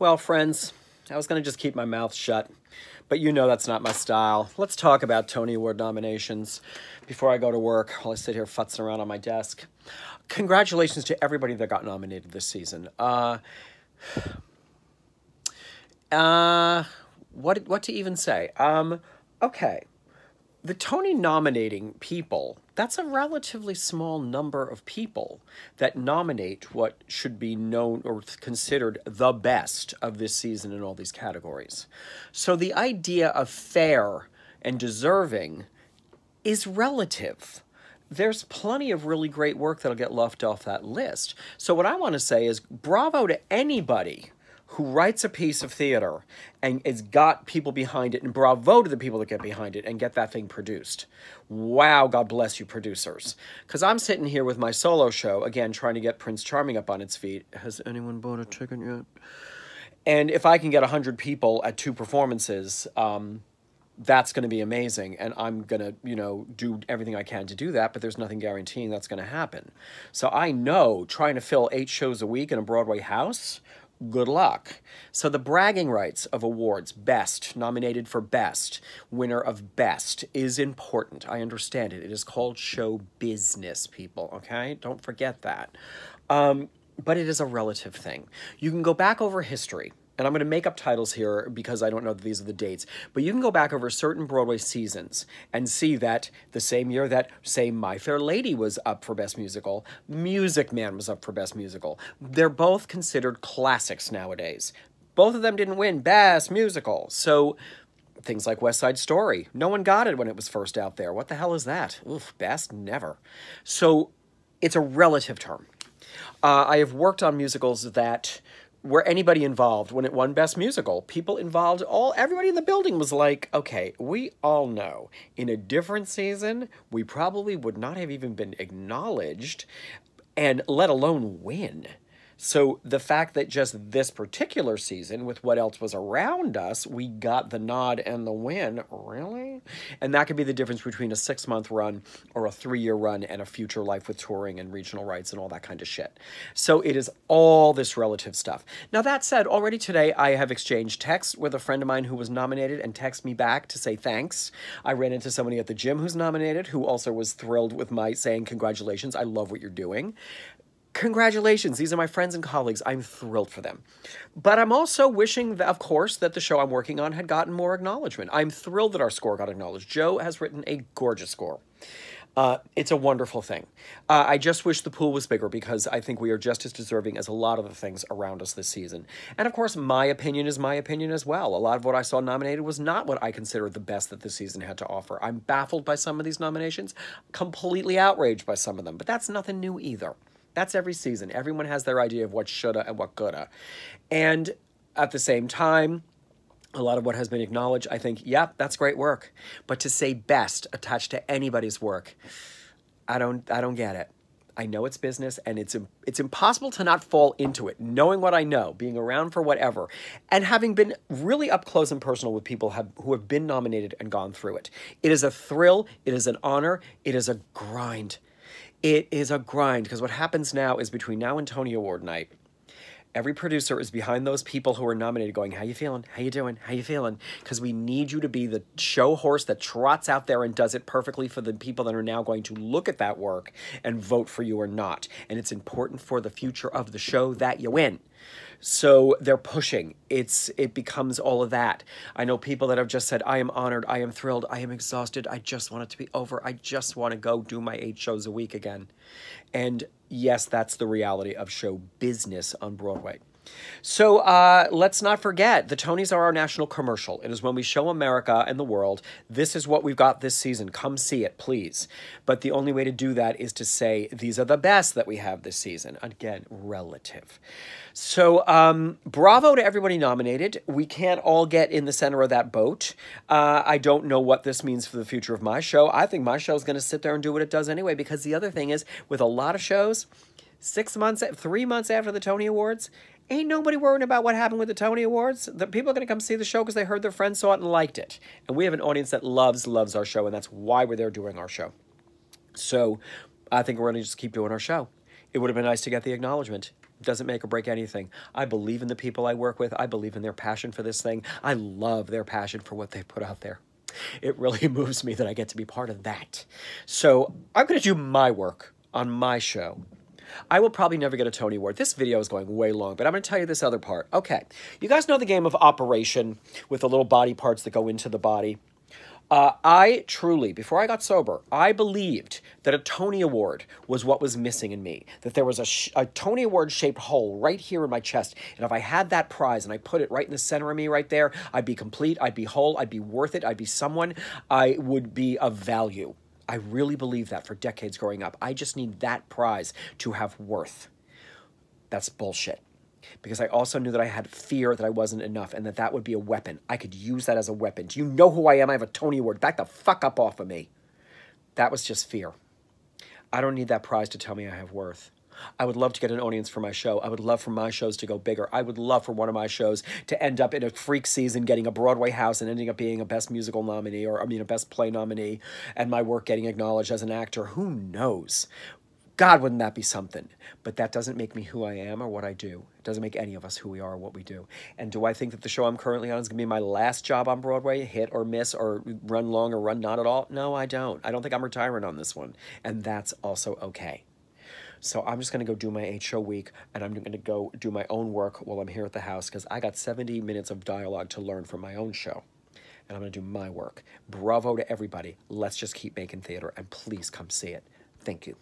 Well, friends, I was going to just keep my mouth shut, but you know that's not my style. Let's talk about Tony Award nominations before I go to work while I sit here futzing around on my desk. Congratulations to everybody that got nominated this season. What to even say? Okay. The Tony nominating people, that's a relatively small number of people that nominate what should be known or considered the best of this season in all these categories. So the idea of fair and deserving is relative. There's plenty of really great work that'll get left off that list. So what I want to say is bravo to anybody who writes a piece of theater and has got people behind it, and bravo to the people that get behind it and get that thing produced. Wow, God bless you, producers. Because I'm sitting here with my solo show, again, trying to get Prince Charming up on its feet. Has anyone bought a ticket yet? And if I can get 100 people at 2 performances, that's going to be amazing. And I'm going to, do everything I can to do that, but there's nothing guaranteeing that's going to happen. So I know trying to fill 8 shows a week in a Broadway house, good luck. So the bragging rights of awards, best, nominated for best, winner of best, is important. I understand it. It is called show business, people, okay? Don't forget that. But it is a relative thing. You can go back over history, and I'm going to make up titles here because I don't know that these are the dates, but you can go back over certain Broadway seasons and see that the same year that, say, My Fair Lady was up for Best Musical, Music Man was up for Best Musical. They're both considered classics nowadays. Both of them didn't win Best Musical. So things like West Side Story, no one got it when it was first out there. What the hell is that? Oof, best? Never. So it's a relative term. I have worked on musicals that where anybody involved, when it won Best Musical, people involved, everybody in the building was like, okay, we all know in a different season, we probably would not have even been acknowledged, and let alone win. So the fact that just this particular season, with what else was around us, we got the nod and the win, really? And that could be the difference between a 6-month run or a 3-year run and a future life with touring and regional rights and all that kind of shit. So it is all this relative stuff. Now that said, already today I have exchanged texts with a friend of mine who was nominated and texted me back to say thanks. I ran into somebody at the gym who's nominated who also was thrilled with my saying congratulations, I love what you're doing. Congratulations, these are my friends and colleagues. I'm thrilled for them. But I'm also wishing, that, of course, that the show I'm working on had gotten more acknowledgement. I'm thrilled that our score got acknowledged. Joe has written a gorgeous score. It's a wonderful thing. I just wish the pool was bigger because I think we are just as deserving as a lot of the things around us this season. And of course, my opinion is my opinion as well. A lot of what I saw nominated was not what I consider the best that this season had to offer. I'm baffled by some of these nominations, completely outraged by some of them, but that's nothing new either. That's every season. Everyone has their idea of what shoulda and what coulda. And at the same time, a lot of what has been acknowledged, I think, yeah, that's great work. But to say best attached to anybody's work, I don't get it. I know it's business, and it's impossible to not fall into it, knowing what I know, being around for whatever, and having been really up close and personal with people who have been nominated and gone through it. It is a thrill. It is an honor. It is a grind. It is a grind, because what happens now is between now and Tony Award night, every producer is behind those people who are nominated going, how you feeling? How you doing? How you feeling? Because we need you to be the show horse that trots out there and does it perfectly for the people that are now going to look at that work and vote for you or not. And it's important for the future of the show that you win. So they're pushing. It becomes all of that. I know people that have just said, I am honored, I am thrilled, I am exhausted, I just want it to be over. I just want to go do my 8 shows a week again. And yes, that's the reality of show business on Broadway. So let's not forget, the Tonys are our national commercial. It is when we show America and the world, this is what we've got this season. Come see it, please. But the only way to do that is to say, these are the best that we have this season. Again, relative. So bravo to everybody nominated. We can't all get in the center of that boat. I don't know what this means for the future of my show. I think my show is going to sit there and do what it does anyway, because the other thing is, with a lot of shows, 3 months after the Tony Awards, ain't nobody worrying about what happened with the Tony Awards. The people are going to come see the show because they heard their friends saw it and liked it. And we have an audience that loves our show, and that's why we're there doing our show. So I think we're going to just keep doing our show. It would have been nice to get the acknowledgement. Doesn't make or break anything. I believe in the people I work with. I believe in their passion for this thing. I love their passion for what they put out there. It really moves me that I get to be part of that. So I'm going to do my work on my show. I will probably never get a Tony Award. This video is going way long, but I'm going to tell you this other part. Okay, you guys know the game of Operation with the little body parts that go into the body? I truly, before I got sober, I believed that a Tony Award was what was missing in me. That there was a Tony Award-shaped hole right here in my chest. And if I had that prize and I put it right in the center of me right there, I'd be complete, I'd be whole, I'd be worth it, I'd be someone, I would be of value. I really believed that for decades growing up. I just need that prize to have worth. That's bullshit. Because I also knew that I had fear that I wasn't enough and that that would be a weapon. I could use that as a weapon. Do you know who I am? I have a Tony Award. Back the fuck up off of me. That was just fear. I don't need that prize to tell me I have worth. I would love to get an audience for my show. I would love for my shows to go bigger. I would love for one of my shows to end up in a freak season getting a Broadway house and ending up being a Best Musical nominee or, a Best Play nominee and my work getting acknowledged as an actor. Who knows? God, wouldn't that be something? But that doesn't make me who I am or what I do. It doesn't make any of us who we are or what we do. And do I think that the show I'm currently on is going to be my last job on Broadway, hit or miss or run long or run not at all? No, I don't. I don't think I'm retiring on this one. And that's also okay. So I'm just going to go do my 8-show week, and I'm going to go do my own work while I'm here at the house because I got 70 minutes of dialogue to learn from my own show. And I'm going to do my work. Bravo to everybody. Let's just keep making theater, and please come see it. Thank you.